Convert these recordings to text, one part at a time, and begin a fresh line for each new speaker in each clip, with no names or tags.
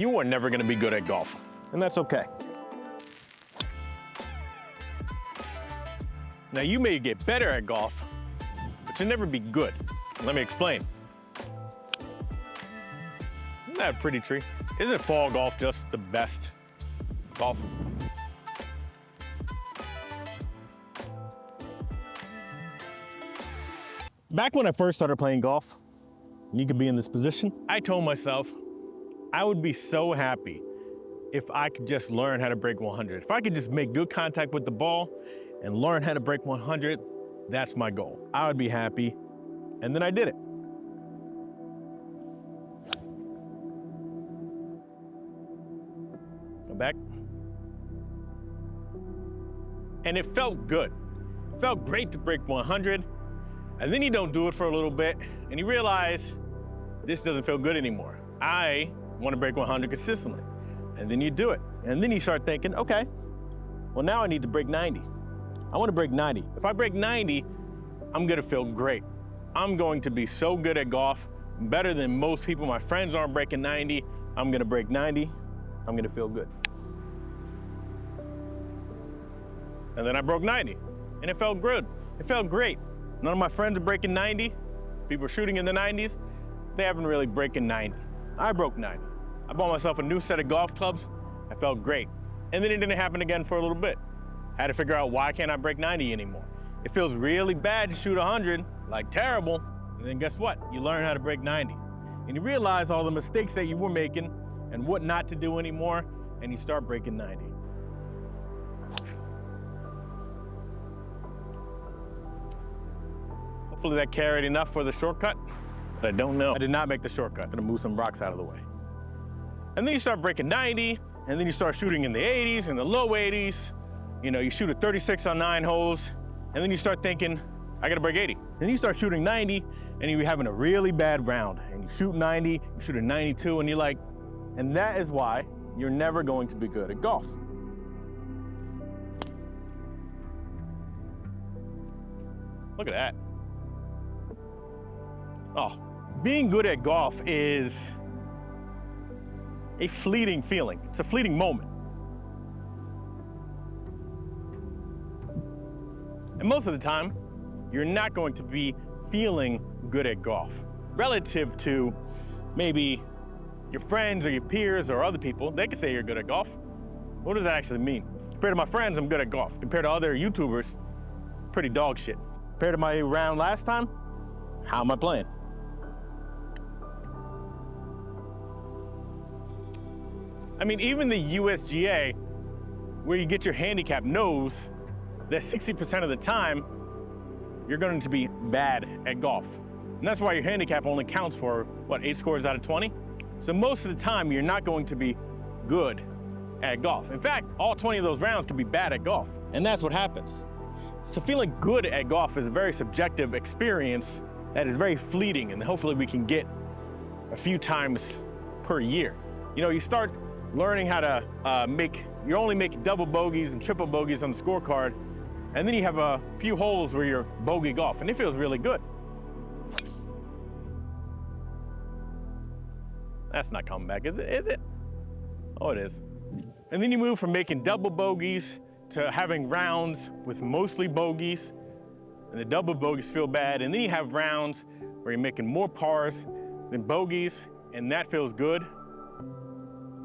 You are never gonna be good at golf, and that's okay. Now, you may get better at golf, but you'll never be good. Let me explain. Isn't that a pretty tree? Isn't fall golf just the best golf? Back when I first started playing golf, and you could be in this position, I told myself I would be so happy if I could just learn how to break 100. If I could just make good contact with the ball and learn how to break 100, that's my goal. I would be happy, and then I did it. Go back. And it felt good. It felt great to break 100, and then you don't do it for a little bit, and you realize this doesn't feel good anymore. I want to break 100 consistently, and then you do it. And then you start thinking, okay, well now I need to break 90. I want to break 90. If I break 90, I'm gonna feel great. I'm going to be so good at golf, better than most people. My friends aren't breaking 90. I'm gonna break 90. I'm gonna feel good. And then I broke 90, and it felt good. It felt great. None of my friends are breaking 90. People are shooting in the 90s. They haven't really breaking 90. I broke 90. I bought myself a new set of golf clubs. I felt great. And then it didn't happen again for a little bit. Had to figure out, why can't I break 90 anymore? It feels really bad to shoot 100, like terrible. And then guess what? You learn how to break 90. And you realize all the mistakes that you were making and what not to do anymore, and you start breaking 90. Hopefully that carried enough for the shortcut, but I don't know. I did not make the shortcut. I'm gonna move some rocks out of the way. And then you start breaking 90, and then you start shooting in the 80s and the low 80s. You know, you shoot a 36 on 9 holes, and then you start thinking, I gotta break 80. Then you start shooting 90, and you're having a really bad round, and you shoot 90, you shoot a 92, and you're like, and that is why you're never going to be good at golf. Look at that. Oh, being good at golf is a fleeting feeling. It's a fleeting moment. And most of the time, you're not going to be feeling good at golf. Relative to maybe your friends or your peers or other people, they can say you're good at golf. What does that actually mean? Compared to my friends, I'm good at golf. Compared to other YouTubers, pretty dog shit. Compared to my round last time, how am I playing? I mean, even the USGA, where you get your handicap, knows that 60% of the time, you're going to be bad at golf. And that's why your handicap only counts for, what, 8 scores out of 20? So most of the time, you're not going to be good at golf. In fact, all 20 of those rounds could be bad at golf. And that's what happens. So feeling good at golf is a very subjective experience that is very fleeting, and hopefully we can get a few times per year. You know, you start learning how to you only make double bogeys and triple bogeys on the scorecard, and then you have a few holes where you're bogey golf, and it feels really good. That's not coming back, is it? Is it? Oh, it is. And then you move from making double bogeys to having rounds with mostly bogeys, and the double bogeys feel bad, and then you have rounds where you're making more pars than bogeys, and that feels good.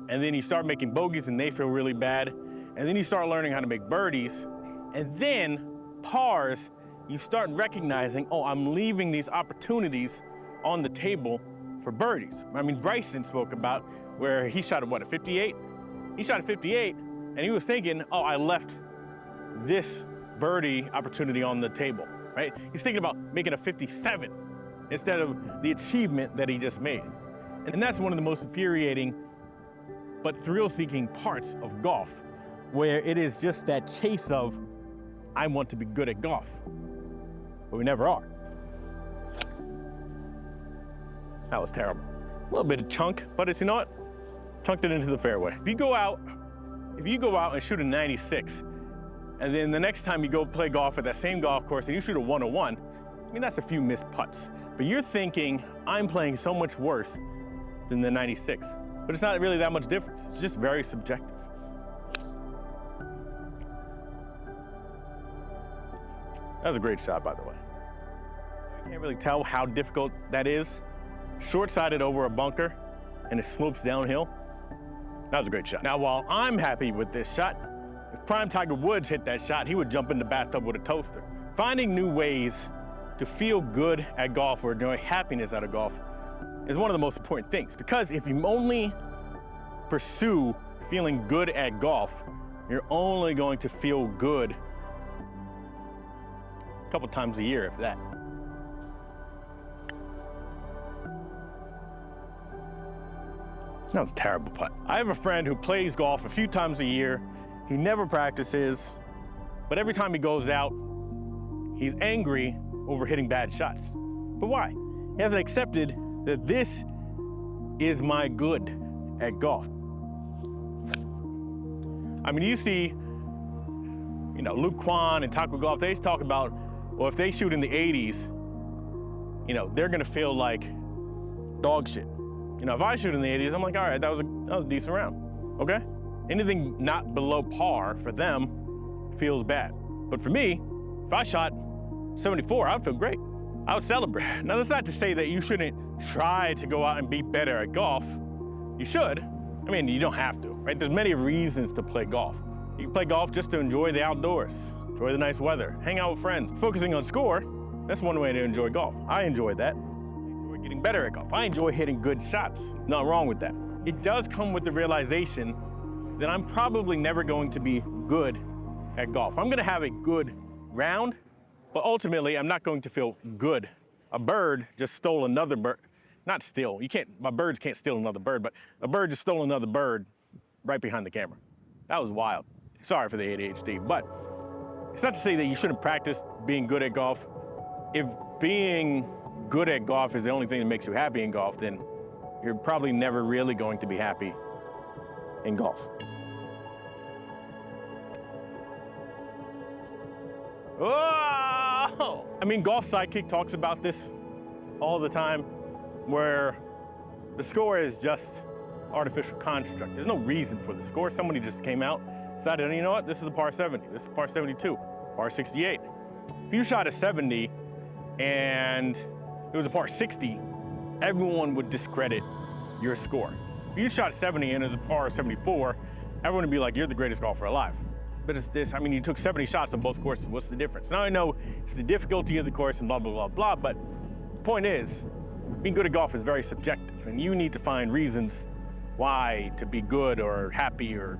And then you start making bogeys and they feel really bad. And then you start learning how to make birdies. And then pars, you start recognizing, oh, I'm leaving these opportunities on the table for birdies. I mean, Bryson spoke about where he shot at what, a 58? He shot at 58 and he was thinking, oh, I left this birdie opportunity on the table, right? He's thinking about making a 57 instead of the achievement that he just made. And that's one of the most infuriating but thrill-seeking parts of golf, where it is just that chase of, I want to be good at golf, but we never are. That was terrible. A little bit of chunk, but it's, you know what? Chunked it into the fairway. If you go out and shoot a 96, and then the next time you go play golf at that same golf course and you shoot a 101, I mean, that's a few missed putts. But you're thinking, I'm playing so much worse than the 96. but it's not really that much difference. It's just very subjective. That was a great shot, by the way. I can't really tell how difficult that is. Short-sided over a bunker, and it slopes downhill. That was a great shot. Now, while I'm happy with this shot, if prime Tiger Woods hit that shot, he would jump in the bathtub with a toaster. Finding new ways to feel good at golf or enjoy happiness out of golf is one of the most important things, because if you only pursue feeling good at golf, you're only going to feel good a couple times a year, if that. That was a terrible putt. I have a friend who plays golf a few times a year. He never practices, but every time he goes out, he's angry over hitting bad shots. But why? He hasn't accepted that this is my good at golf. I mean, you see, Luke Kwan and Taco Golf, they talk about, well, if they shoot in the 80s, they're gonna feel like dog shit. If I shoot in the 80s, I'm like, all right, that was a decent round, okay? Anything not below par for them feels bad. But for me, if I shot 74, I would feel great. I would celebrate. Now, that's not to say that you shouldn't try to go out and be better at golf. You should. I mean, you don't have to, right? There's many reasons to play golf. You can play golf just to enjoy the outdoors, enjoy the nice weather, hang out with friends. Focusing on score, that's one way to enjoy golf. I enjoy that. I enjoy getting better at golf. I enjoy hitting good shots. Nothing wrong with that. It does come with the realization that I'm probably never going to be good at golf. I'm gonna have a good round, but ultimately I'm not going to feel good. A bird just stole another bird. Not steal, my birds can't steal another bird, but a bird just stole another bird right behind the camera. That was wild. Sorry for the ADHD, but it's not to say that you shouldn't practice being good at golf. If being good at golf is the only thing that makes you happy in golf, then you're probably never really going to be happy in golf. Oh! I mean, Golf Sidekick talks about this all the time, where the score is just artificial construct. There's no reason for the score. Somebody just came out, decided, you know what, this is a par 70, this is par 72, par 68. If you shot a 70 and it was a par 60, everyone would discredit your score. If you shot 70 and it was a par 74, everyone would be like, you're the greatest golfer alive. But it's this, I mean, you took 70 shots on both courses. What's the difference? Now I know it's the difficulty of the course and blah, blah, blah, blah, but the point is, being good at golf is very subjective, and you need to find reasons why to be good or happy or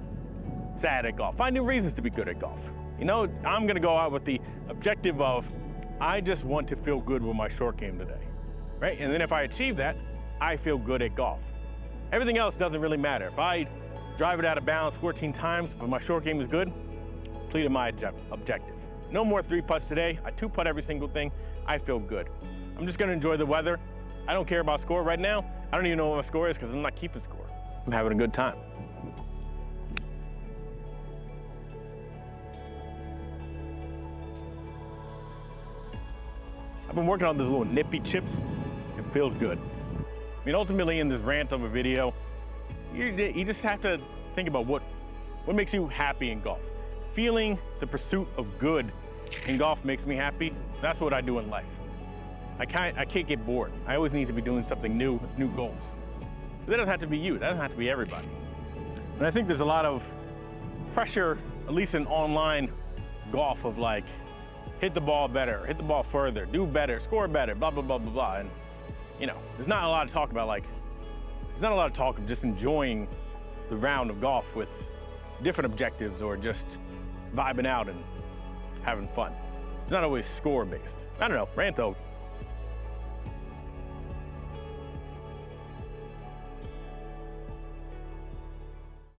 sad at golf. Find new reasons to be good at golf. I'm gonna go out with the objective of, I just want to feel good with my short game today, right? And then if I achieve that, I feel good at golf. Everything else doesn't really matter. If I drive it out of bounds 14 times, but my short game is good, completed my objective. No more 3-putts today. I 2-putt every single thing. I feel good. I'm just gonna enjoy the weather. I don't care about score right now. I don't even know what my score is because I'm not keeping score. I'm having a good time. I've been working on these little nippy chips. It feels good. I mean, ultimately in this rant of a video, you just have to think about what makes you happy in golf. Feeling the pursuit of good in golf makes me happy. That's what I do in life. I can't get bored. I always need to be doing something new with new goals. But that doesn't have to be you. That doesn't have to be everybody. And I think there's a lot of pressure, at least in online golf, of like, hit the ball better, hit the ball further, do better, score better, blah, blah, blah, blah, blah. And, there's not a lot of talk about there's not a lot of talk of just enjoying the round of golf with different objectives or just vibing out and having fun. It's not always score-based. I don't know, rant over.